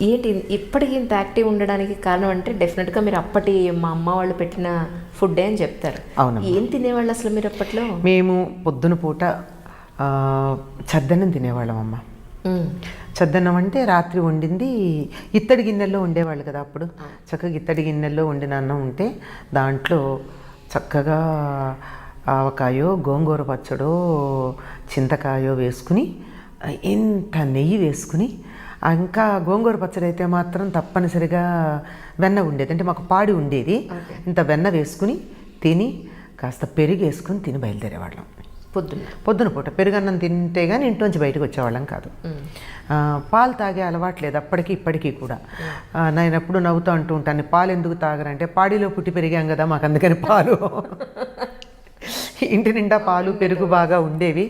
ఏంటి ఇప్పటికీ ఇంత యాక్టివ్ ఉండడానికి కారణం అంటే డెఫినెట్గా మీరు అప్పటి మా అమ్మ వాళ్ళు పెట్టిన ఫుడ్డే అని చెప్తారు. అవును. ఏం తినేవాళ్ళు అసలు మీరు అప్పట్లో? మేము పొద్దున పూట చద్దన్నం తినేవాళ్ళం అమ్మ. చద్దన్నం అంటే రాత్రి వండింది ఇత్తడి గిన్నెల్లో ఉండేవాళ్ళు కదా అప్పుడు. చక్కగా ఇత్తడి గిన్నెల్లో వండిన అన్నం ఉంటే దాంట్లో చక్కగా ఆవకాయో గోంగూర పచ్చడో చింతకాయో వేసుకుని ఇంత నెయ్యి వేసుకుని, ఇంకా గోంగూర పచ్చడి అయితే మాత్రం తప్పనిసరిగా వెన్న ఉండేది, అంటే మాకు పాడి ఉండేది. ఇంత వెన్న వేసుకుని తిని కాస్త పెరుగు వేసుకుని తిని బయలుదేరేవాళ్ళం. పొద్దున పూట పెరుగన్నం తింటే కానీ ఇంట్లోంచి బయటకు వచ్చేవాళ్ళం కాదు. పాలు తాగే అలవాట్లేదు అప్పటికి ఇప్పటికీ కూడా. నేను ఎప్పుడు నవ్వుతూ అంటూ ఉంటాను, పాలు ఎందుకు తాగరంటే పాడిలో పుట్టి పెరిగాం కదా మాకు అందుకని పాలు ఇంటి నిండా పాలు పెరుగు బాగా ఉండేవి.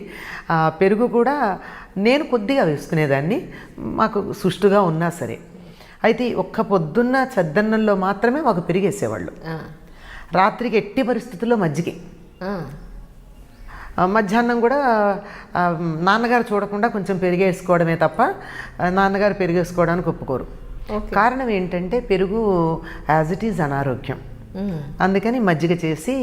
పెరుగు కూడా నేను కొద్దిగా వేసుకునేదాన్ని, మాకు సుష్టుగా ఉన్నా సరే. అయితే ఒక్క పొద్దున్న చద్దన్నంలో మాత్రమే మాకు పెరిగేసేవాళ్ళు. రాత్రికి ఎట్టి పరిస్థితుల్లో మజ్జిగ. మధ్యాహ్నం కూడా నాన్నగారు చూడకుండా కొంచెం పెరిగేసుకోవడమే తప్ప నాన్నగారు పెరిగేసుకోవడానికి ఒప్పుకోరు. కారణం ఏంటంటే పెరుగు యాజ్ ఇట్ ఈజ్ అనారోగ్యం. అందుకని మజ్జిగ చేసి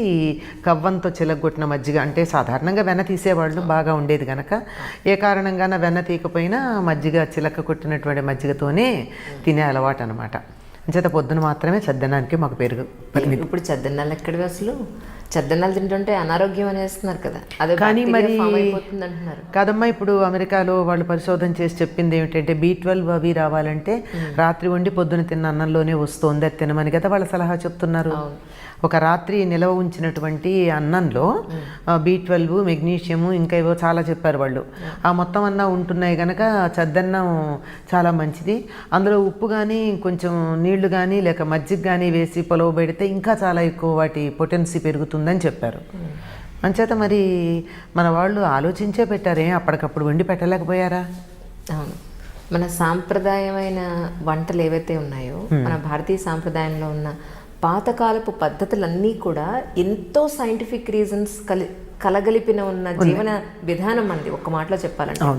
కవ్వంతో చిలగొట్టిన మజ్జిగ, అంటే సాధారణంగా వెన్న తీసేవాళ్ళు బాగా ఉండేది కనుక ఏ కారణంగాన వెన్న తీయకపోయినా మజ్జిగ చిలక కొట్టినటువంటి మజ్జిగతోనే తినే అలవాటు అనమాట. అంచేత పొద్దున మాత్రమే చద్దనానికి మాకు పెరుగు. ఇప్పుడు చద్దన్నాలు ఎక్కడివి అసలు? చద్దన్నాలు తింటుంటే అనారోగ్యం అనేస్తున్నారు కదా, అదే కానీ మరి అంటున్నారు కాదమ్మా. ఇప్పుడు అమెరికాలో వాళ్ళు పరిశోధన చేసి చెప్పింది ఏమిటంటే B12 అవి రావాలంటే రాత్రి వండి పొద్దున తిన్న అన్నంలోనే వస్తుంది, అది తినమని కదా వాళ్ళ సలహా చెప్తున్నారు. ఒక రాత్రి నిల్వ ఉంచినటువంటి అన్నంలో B12 మెగ్నీషియము ఇంకా ఏవో చాలా చెప్పారు వాళ్ళు. ఆ మొత్తం అన్నా ఉంటున్నాయి కనుక చద్దన్నం చాలా మంచిది. అందులో ఉప్పు కానీ కొంచెం నీళ్లు కానీ లేక మజ్జిగ కానీ వేసి పొలవ పెడితే ఇంకా చాలా ఎక్కువ వాటి పొటెన్సీ పెరుగుతుందని చెప్పారు. అంచేత మరి మన వాళ్ళు ఆలోచించే పెట్టారే, అప్పటికప్పుడు వండి పెట్టలేకపోయారా? అవును. మన సాంప్రదాయమైన వంటలు ఏవైతే ఉన్నాయో, మన భారతీయ సాంప్రదాయంలో ఉన్న పాతకాలపు పద్ధతులన్నీ కూడా ఎంతో సైంటిఫిక్ రీజన్స్ కలగలిపిన ఉన్న జీవన విధానం అంది. ఒక్క మాటలో చెప్పాలంటే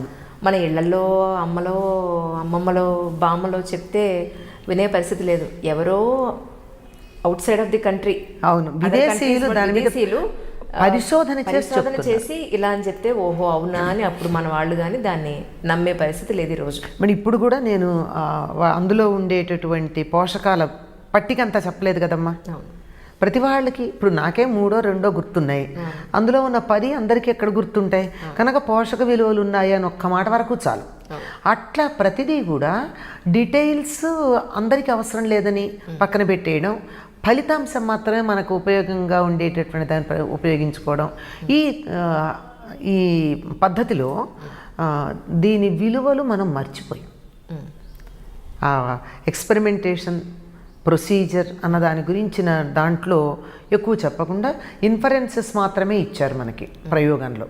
మన ఇళ్లలో అమ్మమ్మలో బామ్మలో చెప్తే వినే పరిస్థితి లేదు. ఎవరో out side of the country, అవును, విదేశీయులు పరిశోధన చేసి ఇలా అని చెప్తే ఓహో అవునా అని అప్పుడు మన వాళ్ళు కానీ దాన్ని నమ్మే పరిస్థితి లేదు ఈరోజు. మరి ఇప్పుడు కూడా నేను అందులో ఉండేటటువంటి పోషకాల పట్టికంతా చెప్పలేదు కదమ్మా. ప్రతి వాళ్ళకి ఇప్పుడు నాకే 3 or 2 గుర్తున్నాయి, అందులో ఉన్న 10 అందరికీ ఎక్కడ గుర్తుంటాయి కనుక పోషక విలువలు ఉన్నాయి అని ఒక్క మాట వరకు చాలు. అట్లా ప్రతిదీ కూడా డీటెయిల్స్ అందరికీ అవసరం లేదని పక్కన పెట్టేయడం, ఫలితాంశం మాత్రమే మనకు ఉపయోగంగా ఉండేటటువంటి దాన్ని ఉపయోగించుకోవడం. ఈ పద్ధతిలో దీని విలువలు మనం మర్చిపోయాం. ఎక్స్పెరిమెంటేషన్ ప్రొసీజర్ అన్న దాని గురించిన దాంట్లో ఎక్కువ చెప్పకుండా ఇన్ఫరెన్సెస్ మాత్రమే ఇచ్చారు మనకి ప్రయోగంలో.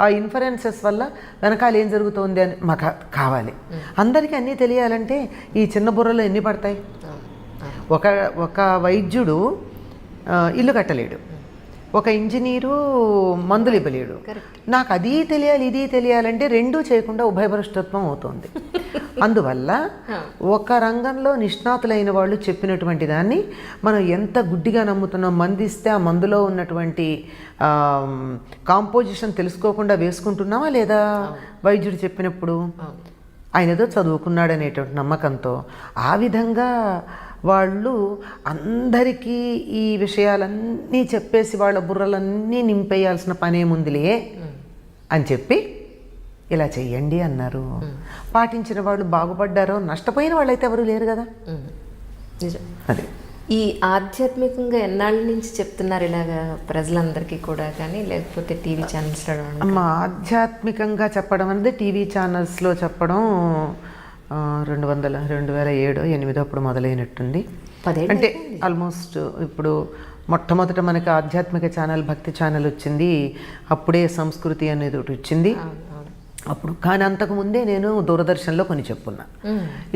ఆ ఇన్ఫరెన్సెస్ వల్ల వెనకాల ఏం జరుగుతోంది అని మాకు కావాలి. అందరికీ అన్నీ తెలియాలంటే ఈ చిన్న బుర్రలో ఎన్ని పడతాయి? ఒక వైద్యుడు ఇల్లు కట్టలేడు, ఒక ఇంజనీరు మందులు ఇవ్వలేడు. నాకు అది తెలియాలి ఇది తెలియాలంటే రెండూ చేయకుండా ఉభయభ్రష్టత్వం అవుతుంది. అందువల్ల ఒక రంగంలో నిష్ణాతులైన వాళ్ళు చెప్పినటువంటి దాన్ని మనం ఎంత గుడ్డిగా నమ్ముతున్నాం. మందిస్తే ఆ మందులో ఉన్నటువంటి కాంపోజిషన్ తెలుసుకోకుండా వేసుకుంటున్నామా లేదా? వైద్యుడు చెప్పినప్పుడు ఆయన ఏదో చదువుకున్నాడు అనేటువంటి నమ్మకంతో ఆ విధంగా వాళ్ళు అందరికీ ఈ విషయాలన్నీ చెప్పేసి వాళ్ళ బుర్రలన్నీ నింపేయాల్సిన పనేముందిలే అని చెప్పి ఇలా చెయ్యండి అన్నారు. పాటించిన వాళ్ళు బాగుపడ్డారో, నష్టపోయిన వాళ్ళైతే ఎవరు లేరు కదా. నిజం. అదే ఈ ఆధ్యాత్మికంగా ఎన్నాళ్ళ నుంచి చెప్తున్నారు ఇలాగా ప్రజలందరికీ కూడా, కానీ లేకపోతే టీవీ ఛానల్స్లో? అమ్మ, ఆధ్యాత్మికంగా చెప్పడం అనేది టీవీ ఛానల్స్లో చెప్పడం 2007-2008 అప్పుడు మొదలైనట్టుంది. అంటే ఆల్మోస్ట్ ఇప్పుడు మొట్టమొదట మనకి ఆధ్యాత్మిక ఛానల్ భక్తి ఛానల్ వచ్చింది, అప్పుడే సంస్కృతి అనేది ఒకటి వచ్చింది అప్పుడు. కానీ అంతకుముందే నేను దూరదర్శన్లో కొన్ని చెప్పున్నా.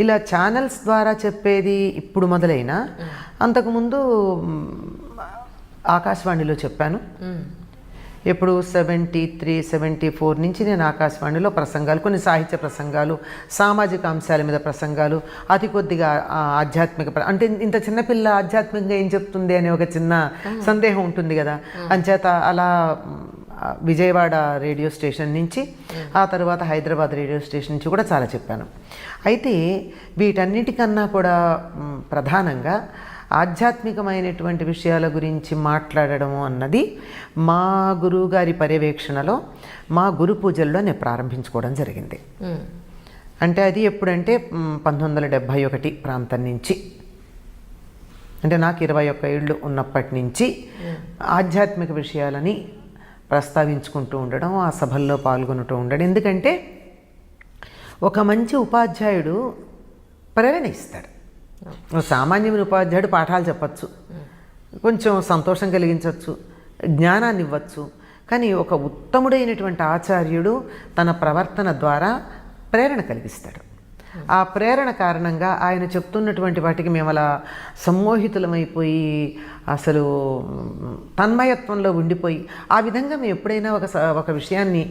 ఇలా ఛానల్స్ ద్వారా చెప్పేది ఇప్పుడు మొదలైనా అంతకుముందు ఆకాశవాణిలో చెప్పాను. ఎప్పుడు 73, 74 నుంచి నేను ఆకాశవాణిలో ప్రసంగాలు, కొన్ని సాహిత్య ప్రసంగాలు, సామాజిక అంశాల మీద ప్రసంగాలు, అతి కొద్దిగా అంటే ఇంత చిన్నపిల్ల ఆధ్యాత్మికంగా ఏం చెప్తుంది అనే ఒక చిన్న సందేహం ఉంటుంది కదా. అంచేత అలా విజయవాడ రేడియో స్టేషన్ నుంచి, ఆ తర్వాత హైదరాబాద్ రేడియో స్టేషన్ నుంచి కూడా చాలా చెప్పాను. అయితే వీటన్నిటికన్నా కూడా ప్రధానంగా ఆధ్యాత్మికమైనటువంటి విషయాల గురించి మాట్లాడడం అన్నది మా గురువుగారి పర్యవేక్షణలో, మా గురు పూజల్లో నేను ప్రారంభించుకోవడం జరిగింది. అంటే అది ఎప్పుడంటే 1971 ప్రాంతం నుంచి, అంటే నాకు 21 ఏళ్ళు ఉన్నప్పటి నుంచి ఆధ్యాత్మిక విషయాలని ప్రస్తావించుకుంటూ ఉండడం, ఆ సభల్లో పాల్గొంటూ ఉండడం. ఎందుకంటే ఒక మంచి ఉపాధ్యాయుడు ప్రేరణ ఇస్తాడు. సామాన్యమైన ఉపాధ్యాయుడు పాఠాలు చెప్పచ్చు, కొంచెం సంతోషం కలిగించవచ్చు, జ్ఞానాన్ని ఇవ్వచ్చు. కానీ ఒక ఉత్తముడైనటువంటి ఆచార్యుడు తన ప్రవర్తన ద్వారా ప్రేరణ కలిగిస్తాడు. ఆ ప్రేరణ కారణంగా ఆయన చెప్తున్నటువంటి వాటికి మేము అలా సమ్మోహితులమైపోయి అసలు తన్మయత్వంలో ఉండిపోయి, ఆ విధంగా మేము ఎప్పుడైనా ఒక విషయాన్ని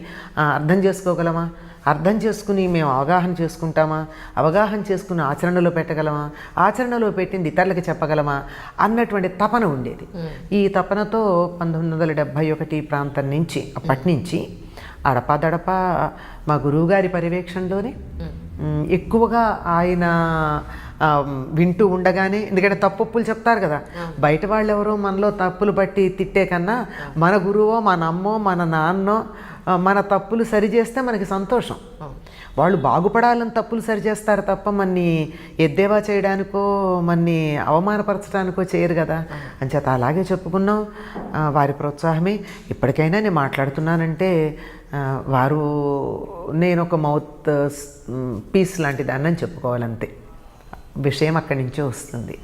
అర్థం చేసుకోగలమా, అర్థం చేసుకుని మేము అవగాహన చేసుకుంటామా, అవగాహన చేసుకుని ఆచరణలో పెట్టగలమా, ఆచరణలో పెట్టింది ఇతరులకు చెప్పగలమా అన్నటువంటి తపన ఉండేది. ఈ తపనతో 1971 ప్రాంతం నుంచి, అప్పటి నుంచి అడపాదడపా మా గురువుగారి పర్యవేక్షణలోనే ఎక్కువగా ఆయన వింటూ ఉండగానే, ఎందుకంటే తప్పులు చెప్తారు కదా, బయట వాళ్ళు ఎవరో మనలో తప్పులు బట్టి తిట్టే కన్నా మన గురువో, మన అమ్మో, మన నాన్నో మన తప్పులు సరిచేస్తే మనకి సంతోషం. వాళ్ళు బాగుపడాలని తప్పులు సరిచేస్తారు తప్ప మన్ని ఎద్దేవా చేయడానికో మన్ని అవమానపరచడానికో చేయరు కదా. అంచేత అలాగే చెప్పుకున్నాం. వారి ప్రోత్సాహమే ఇప్పటికైనా నేను మాట్లాడుతున్నానంటే వారు, నేను ఒక మౌత్ పీస్ లాంటి దాన్ని అని చెప్పుకోవాలంతే. విషయం అక్కడి నుంచే వస్తుంది.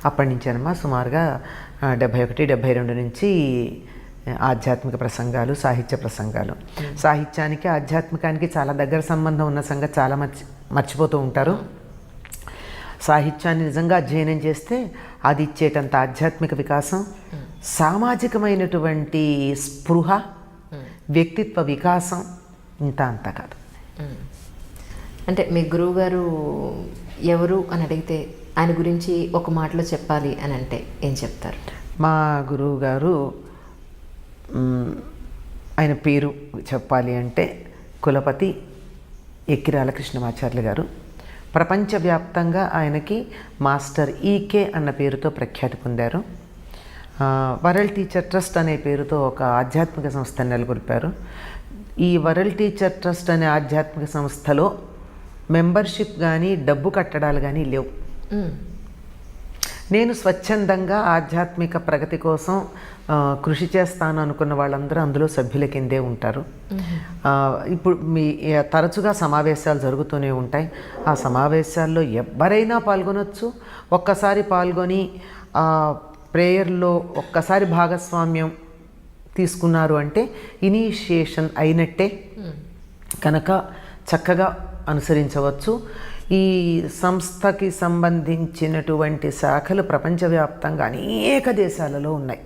అప్పటి నుంచేనమ్మా సుమారుగా 71, 72 నుంచి ఆధ్యాత్మిక ప్రసంగాలు, సాహిత్య ప్రసంగాలు. సాహిత్యానికి ఆధ్యాత్మికానికి చాలా దగ్గర సంబంధం ఉన్న సంగతి చాలా మర్చిపోతూ ఉంటారు. సాహిత్యాన్ని నిజంగా అధ్యయనం చేస్తే అది ఇచ్చేటంత ఆధ్యాత్మిక వికాసం, సామాజికమైనటువంటి స్పృహ, వ్యక్తిత్వ వికాసం ఇంత అంతా కాదు. అంటే మీ గురువు గారు ఎవరు అని అడిగితే ఆయన గురించి ఒక మాటలో చెప్పాలి అని అంటే ఏం చెప్తారు? మా గురువు గారు, ఆయన పేరు చెప్పాలి అంటే కులపతి ఎక్కిరాల కృష్ణమాచార్యులు గారు. ప్రపంచవ్యాప్తంగా ఆయనకి మాస్టర్ ఈకే అన్న పేరుతో ప్రఖ్యాతి పొందారు. వరల్డ్ టీచర్ ట్రస్ట్ అనే పేరుతో ఒక ఆధ్యాత్మిక సంస్థను నెలకొల్పారు. ఈ వరల్డ్ టీచర్ ట్రస్ట్ అనే ఆధ్యాత్మిక సంస్థలో మెంబర్షిప్ కానీ డబ్బు కట్టడాలు కానీ లేవు. నేను స్వచ్ఛందంగా ఆధ్యాత్మిక ప్రగతి కోసం కృషి చేస్తాను అనుకున్న వాళ్ళందరూ అందులో సభ్యుల కిందే ఉంటారు. ఇప్పుడు తరచుగా సమావేశాలు జరుగుతూనే ఉంటాయి. ఆ సమావేశాల్లో ఎవరైనా పాల్గొనవచ్చు. ఒక్కసారి పాల్గొని ప్రేయర్లో ఒక్కసారి భాగస్వామ్యం తీసుకున్నారు అంటే ఇనీషియేషన్ అయినట్టే కనుక చక్కగా అనుసరించవచ్చు. ఈ సంస్థకి సంబంధించినటువంటి శాఖలు ప్రపంచవ్యాప్తంగా అనేక దేశాలలో ఉన్నాయి.